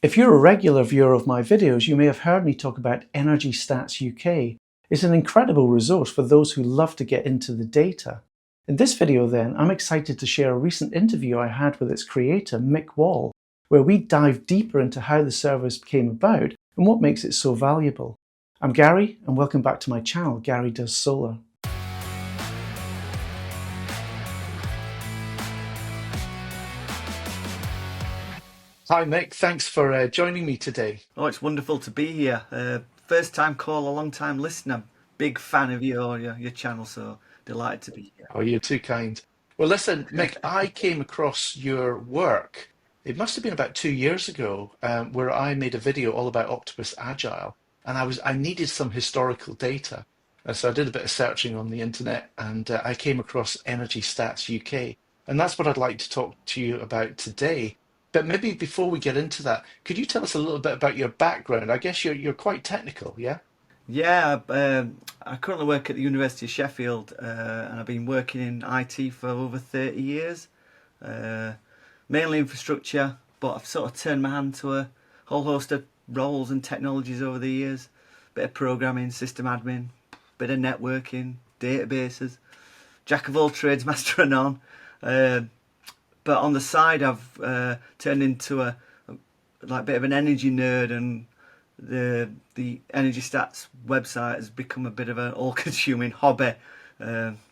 If you're a regular viewer of my videos, you may have heard me talk about Energy Stats UK. It's an incredible resource for those who love to get into the data. In this video then, I'm excited to share a recent interview I had with its creator, Mick Wall, where we dive deeper into how the service came about and what makes it so valuable. I'm Gary, and welcome back to my channel, Gary Does Solar. Hi Mick, thanks for joining me today. Oh, it's wonderful to be here. First time call, a long time listener. Big fan of your channel, so delighted to be here. Oh, you're too kind. Well, listen, Mick, I came across your work. It must have been about 2 years ago, where I made a video all about Octopus Agile, and I needed some historical data. So I did a bit of searching on the internet, and I came across Energy Stats UK, and that's what I'd like to talk to you about today. But maybe before we get into that, could you tell us a little bit about your background? I guess you're quite technical, yeah? Yeah, I currently work at the University of Sheffield, and I've been working in IT for over 30 years. Uh, Mainly infrastructure, but I've sort of turned my hand to a whole host of roles and technologies over the years. Bit of programming, system admin, bit of networking, databases, jack of all trades, master of none. Uh, but on the side, I've turned into a like bit of an energy nerd, and the Energy Stats website has become a bit of an all-consuming hobby,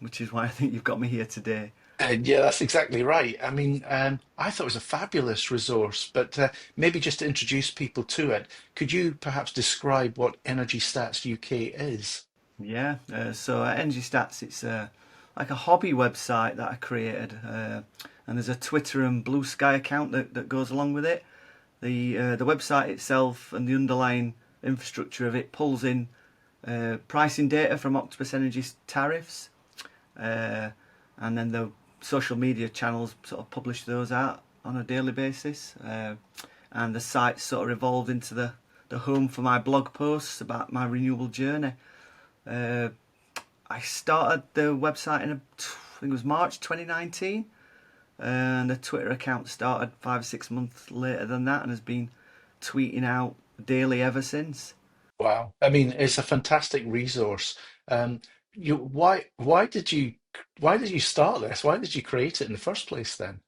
which is why I think you've got me here today. Yeah, that's exactly right. I mean, I thought it was a fabulous resource, but maybe just to introduce people to it, could you perhaps describe what Energy Stats UK is? Yeah, so Energy Stats, it's like a hobby website that I created, and there's a Twitter and Blue Sky account that goes along with it. The website itself and the underlying infrastructure of it pulls in pricing data from Octopus Energy's tariffs, uh, and then the social media channels sort of publish those out on a daily basis. And the site sort of evolved into the home for my blog posts about my renewable journey. Uh, I started the website I think it was March 2019, and the Twitter account started 5 or 6 months later than that, and has been tweeting out daily ever since. Wow. I mean, it's a fantastic resource. Um, why did you start this? Why did you create it in the first place then?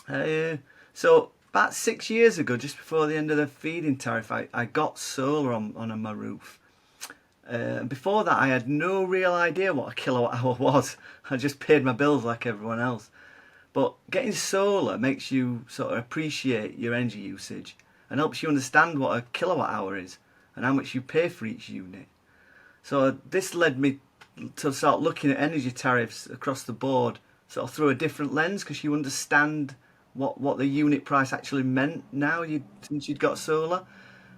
Uh, so about 6 years ago, just before the end of the feed-in tariff, I got solar on my roof. Before that, I had no real idea what a kilowatt hour was. I just paid my bills like everyone else. But getting solar makes you sort of appreciate your energy usage and helps you understand what a kilowatt hour is and how much you pay for each unit. So this led me to start looking at energy tariffs across the board, sort of through a different lens, because you understand what the unit price actually meant now since you'd got solar.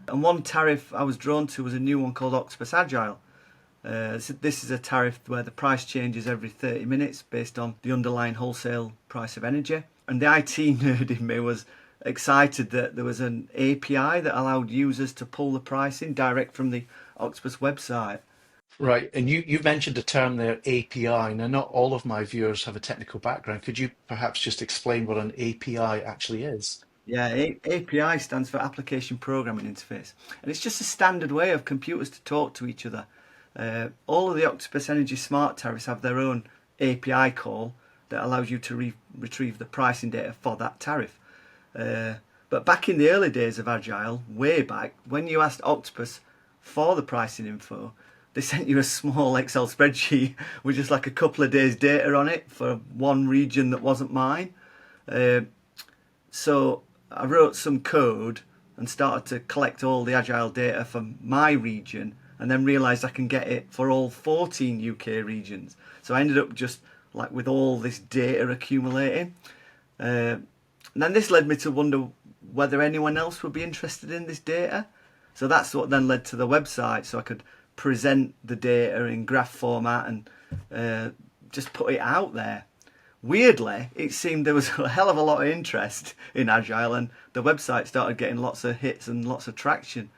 And one tariff I was drawn to was a new one called Octopus Agile. So this is a tariff where the price changes every 30 minutes based on the underlying wholesale price of energy. And the IT nerd in me was excited that there was an API that allowed users to pull the pricing direct from the Octopus website. Right. And you mentioned a term there, API. Now, not all of my viewers have a technical background. Could you perhaps just explain what an API actually is? Yeah, API stands for Application Programming Interface, and it's just a standard way of computers to talk to each other. All of the Octopus Energy smart tariffs have their own API call that allows you to retrieve the pricing data for that tariff. Uh, but back in the early days of Agile, way back, when you asked Octopus for the pricing info, they sent you a small Excel spreadsheet with just like a couple of days' data on it for one region that wasn't mine. Uh, so I wrote some code and started to collect all the Agile data for my region, and then realised I can get it for all 14 UK regions. So I ended up just like with all this data accumulating. And then this led me to wonder whether anyone else would be interested in this data. So that's what then led to the website, so I could present the data in graph format and just put it out there. Weirdly, it seemed there was a hell of a lot of interest in Agile, and the website started getting lots of hits and lots of traction.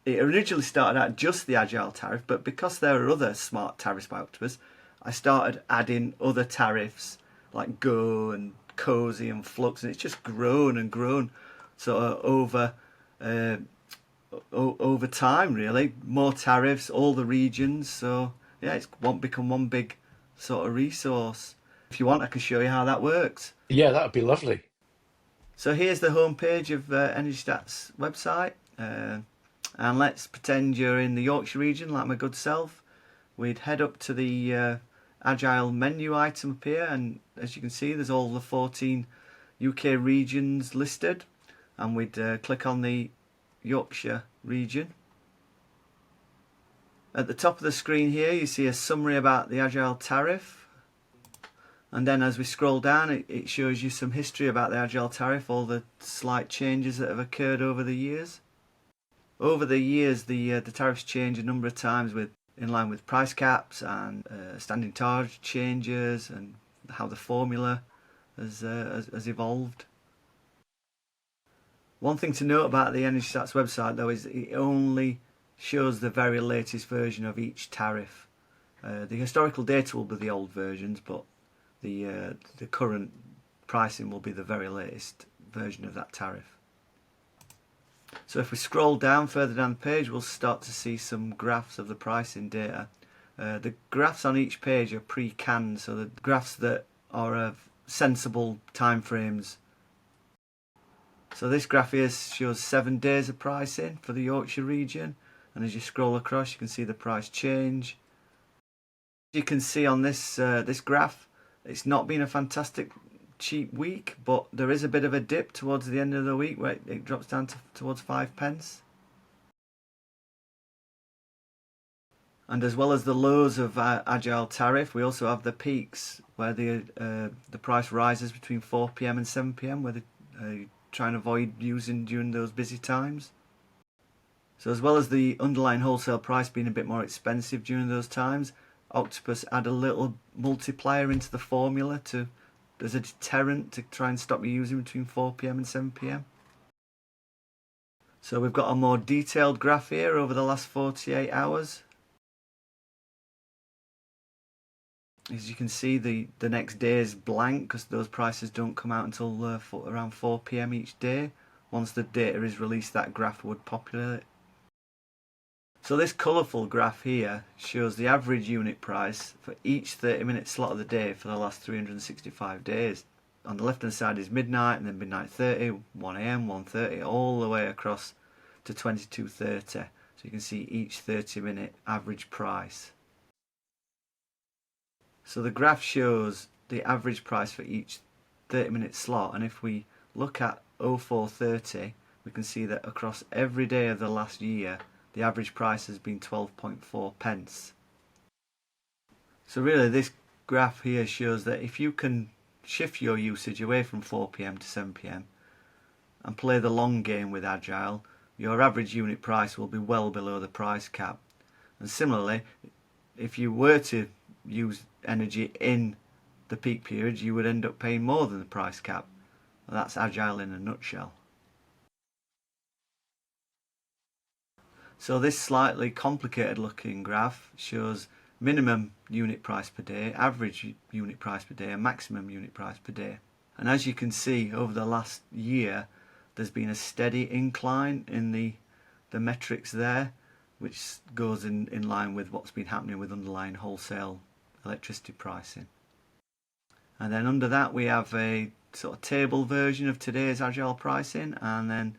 It originally started out just the Agile tariff, but because there are other smart tariffs by Octopus, I started adding other tariffs like Go and Cozy and Flux, and it's just grown and grown sort of over uh, over time, really. More tariffs, all the regions. So yeah, it's won't become one big sort of resource. If you want, I can show you how that works. Yeah, that would be lovely. So here's the homepage of EnergyStat's website. And let's pretend you're in the Yorkshire region, like my good self. We'd head up to the Agile menu item up here, and as you can see, there's all the 14 UK regions listed. And we'd click on the Yorkshire region. At the top of the screen here, you see a summary about the Agile tariff. And then as we scroll down, it shows you some history about the Agile tariff, all the slight changes that have occurred over the years. Over the years, the tariffs change a number of times in line with price caps and standing charge changes and how the formula has evolved. One thing to note about the EnergyStats website, though, is it only shows the very latest version of each tariff. The historical data will be the old versions, but the current pricing will be the very latest version of that tariff. So if we scroll down further down the page, we'll start to see some graphs of the pricing data. The graphs on each page are pre-canned, so the graphs that are of sensible time frames. So this graph here shows 7 days of pricing for the Yorkshire region, and as you scroll across, you can see the price change. You can see on this this graph, it's not been a fantastic cheap week, but there is a bit of a dip towards the end of the week where it drops down towards 5p. And as well as the lows of Agile tariff, we also have the peaks where the price rises between 4 p.m. and 7 p.m. where they try and avoid using during those busy times. So as well as the underlying wholesale price being a bit more expensive during those times, Octopus add a little multiplier into the formula as a deterrent to try and stop you using between 4 p.m. and 7 p.m. So we've got a more detailed graph here over the last 48 hours. As you can see, the next day is blank because those prices don't come out until around 4 p.m. each day. Once the data is released, that graph would populate. So this colourful graph here shows the average unit price for each 30-minute slot of the day for the last 365 days. On the left hand side is midnight, and then midnight 30, 1am, 1:30, all the way across to 22:30. So you can see each 30-minute average price. So the graph shows the average price for each 30-minute slot, and if we look at 0430, we can see that across every day of the last year, the average price has been 12.4p. So really this graph here shows that if you can shift your usage away from 4 p.m. to 7 p.m. and play the long game with Agile, your average unit price will be well below the price cap. And similarly, if you were to use energy in the peak periods, you would end up paying more than the price cap. And that's Agile in a nutshell. So this slightly complicated looking graph shows minimum unit price per day, average unit price per day, and maximum unit price per day. And as you can see, over the last year, there's been a steady incline in the metrics there, which goes in line with what's been happening with underlying wholesale electricity pricing. And then under that we have a sort of table version of today's Agile pricing, and then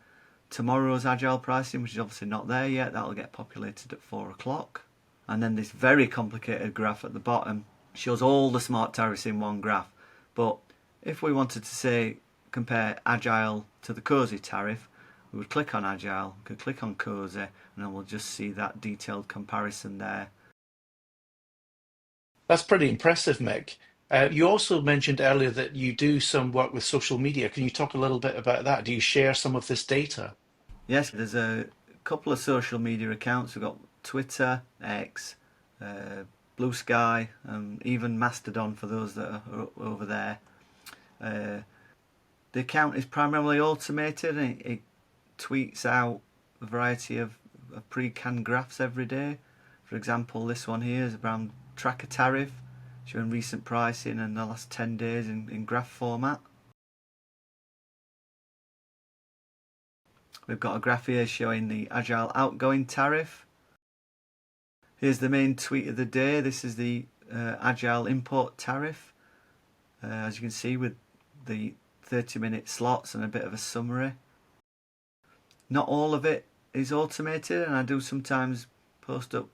tomorrow's Agile pricing, which is obviously not there yet. That'll get populated at 4 o'clock. And then this very complicated graph at the bottom shows all the smart tariffs in one graph. But if we wanted to say compare Agile to the COSI tariff, we would click on Agile, we could click on COSI, and then we'll just see that detailed comparison there. That's pretty impressive, Mick. You also mentioned earlier that you do some work with social media. Can you talk a little bit about that? Do you share some of this data? Yes, there's a couple of social media accounts. We've got Twitter, X, Blue Sky, even Mastodon for those that are over there. The account is primarily automated, and it tweets out a variety of pre-canned graphs every day. For example, this one here is around tracker tariff, showing recent pricing in the last 10 days in graph format. We've got a graph here showing the Agile outgoing tariff. Here's the main tweet of the day. This is the Agile import tariff. As you can see, with the 30-minute slots and a bit of a summary. Not all of it is automated, and I do sometimes post up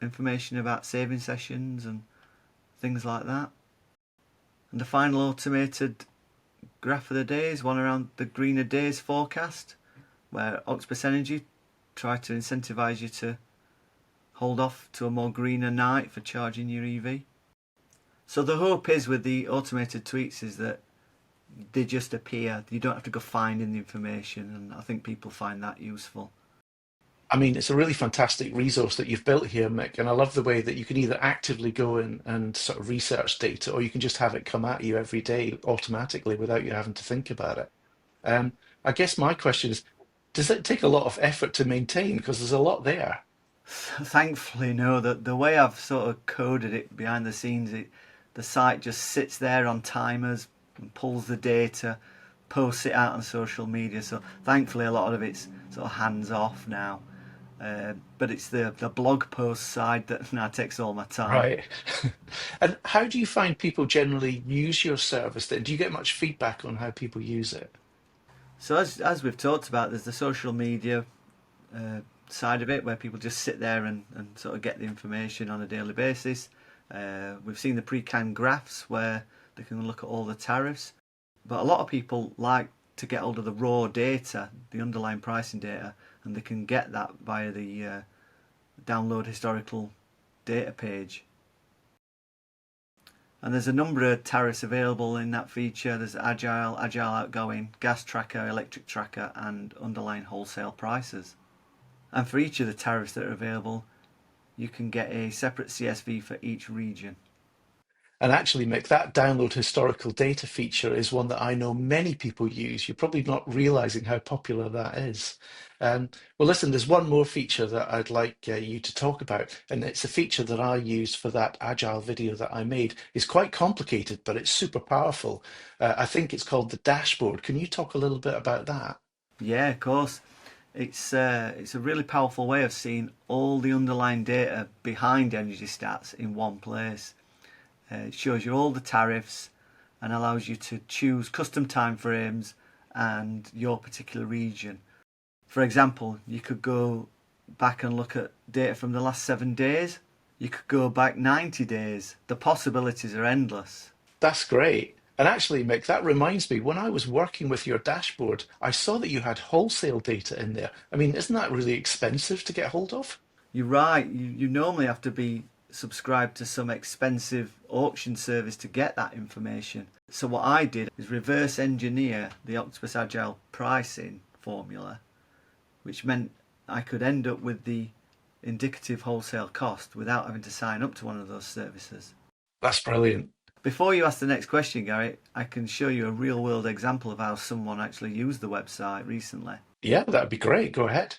information about saving sessions and things like that. And the final automated graph of the day is one around the greener days forecast, where Octopus Energy try to incentivise you to hold off to a more greener night for charging your EV. So the hope is with the automated tweets is that they just appear. You don't have to go finding the information, and I think people find that useful. I mean, it's a really fantastic resource that you've built here, Mick, and I love the way that you can either actively go in and sort of research data, or you can just have it come at you every day automatically without you having to think about it. I guess my question is, does it take a lot of effort to maintain? Because there's a lot there. Thankfully, no. The way I've sort of coded it behind the scenes, the site just sits there on timers and pulls the data, posts it out on social media. So thankfully, a lot of it's sort of hands off now. But it's the blog post side that now takes all my time. Right. And how do you find people generally use your service then? Do you get much feedback on how people use it? So as we've talked about, there's the social media uh, side of it where people just sit there and sort of get the information on a daily basis. We've seen the pre-canned graphs where they can look at all the tariffs, but a lot of people like to get hold of the raw data, the underlying pricing data, and they can get that via the download historical data page. And there's a number of tariffs available in that feature. There's Agile, Agile outgoing, gas tracker, electric tracker, and underlying wholesale prices. And for each of the tariffs that are available, you can get a separate CSV for each region. And actually, Mick, that download historical data feature is one that I know many people use. You're probably not realizing how popular that is. Well, listen, there's one more feature that I'd like you to talk about, and it's a feature that I used for that Agile video that I made. It's quite complicated, but it's super powerful. I think it's called the dashboard. Can you talk a little bit about that? Yeah, of course. It's a really powerful way of seeing all the underlying data behind energy stats in one place. It shows you all the tariffs and allows you to choose custom timeframes and your particular region. For example, you could go back and look at data from the last 7 days. You could go back 90 days. The possibilities are endless. That's great. And actually, Mick, that reminds me, when I was working with your dashboard, I saw that you had wholesale data in there. I mean, isn't that really expensive to get hold of? You're right, you normally have to be subscribed to some expensive auction service to get that information. So what I did is reverse engineer the Octopus Agile pricing formula, which meant I could end up with the indicative wholesale cost without having to sign up to one of those services. That's brilliant. Before you ask the next question, Gary, I can show you a real world example of how someone actually used the website recently. Yeah, that'd be great. Go ahead.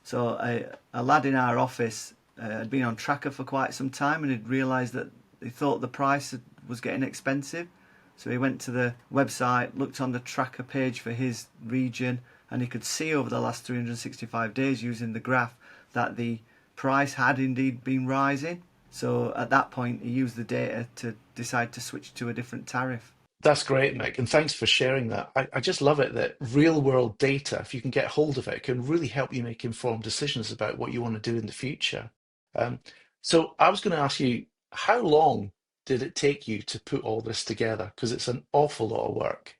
So a lad in our office had been on Tracker for quite some time and had realised that he thought the price was getting expensive. So he went to the website, looked on the Tracker page for his region, and he could see over the last 365 days using the graph that the price had indeed been rising. So at that point, he used the data to decide to switch to a different tariff. That's great, Mick, and thanks for sharing that. I just love it that real world data, if you can get hold of it, can really help you make informed decisions about what you want to do in the future. Um, so I was going to ask you, how long did it take you to put all this together? Because it's an awful lot of work.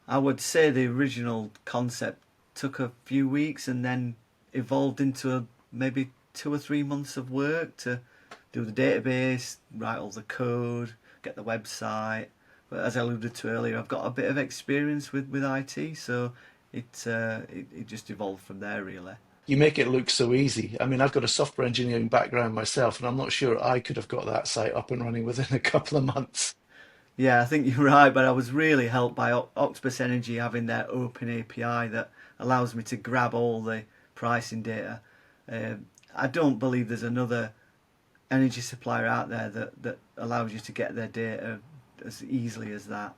I would say the original concept took a few weeks and then evolved into maybe 2 or 3 months of work to do the database, write all the code, get the website. But as I alluded to earlier, I've got a bit of experience with IT, so it just evolved from there really. You make it look so easy. I mean, I've got a software engineering background myself, and I'm not sure I could have got that site up and running within a couple of months. Yeah, I think you're right, but I was really helped by Octopus Energy having their open API that allows me to grab all the pricing data. I don't believe there's another energy supplier out there that allows you to get their data as easily as that.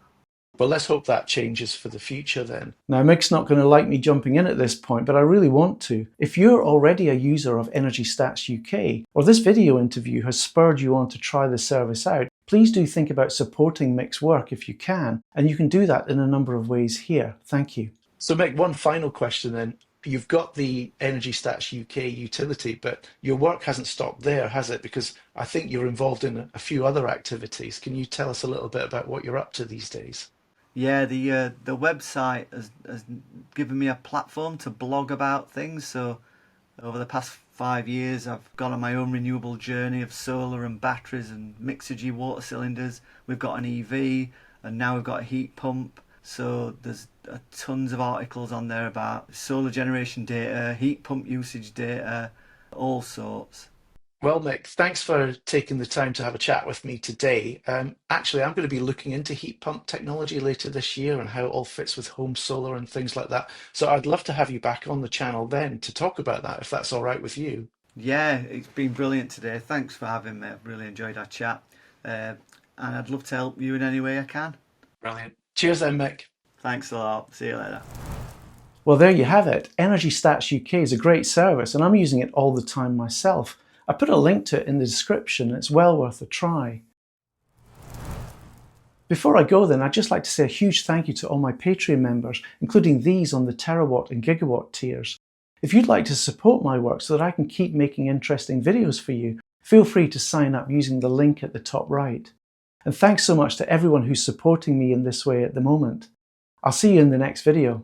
Well, let's hope that changes for the future then. Now, Mick's not going to like me jumping in at this point, but I really want to. If you're already a user of Energy Stats UK, or this video interview has spurred you on to try the service out, please do think about supporting Mick's work if you can, and you can do that in a number of ways here. Thank you. So, Mick, one final question then. You've got the Energy Stats UK utility, but your work hasn't stopped there, has it? Because I think you're involved in a few other activities. Can you tell us a little bit about what you're up to these days? Yeah, the website has given me a platform to blog about things. So over the past 5 years, I've gone on my own renewable journey of solar and batteries and mixergy water cylinders. We've got an EV, and now we've got a heat pump. So there's tons of articles on there about solar generation data, heat pump usage data, all sorts. Well, Mick, thanks for taking the time to have a chat with me today. Actually, I'm going to be looking into heat pump technology later this year and how it all fits with home solar and things like that. So I'd love to have you back on the channel then to talk about that, if that's all right with you. Yeah, it's been brilliant today. Thanks for having me. I've really enjoyed our chat. And I'd love to help you in any way I can. Brilliant. Cheers then, Mick. Thanks a lot. See you later. Well, there you have it. Energy Stats UK is a great service, and I'm using it all the time myself. I put a link to it in the description, and it's well worth a try. Before I go then, I'd just like to say a huge thank you to all my Patreon members, including these on the terawatt and gigawatt tiers. If you'd like to support my work so that I can keep making interesting videos for you, feel free to sign up using the link at the top right. And thanks so much to everyone who's supporting me in this way at the moment. I'll see you in the next video.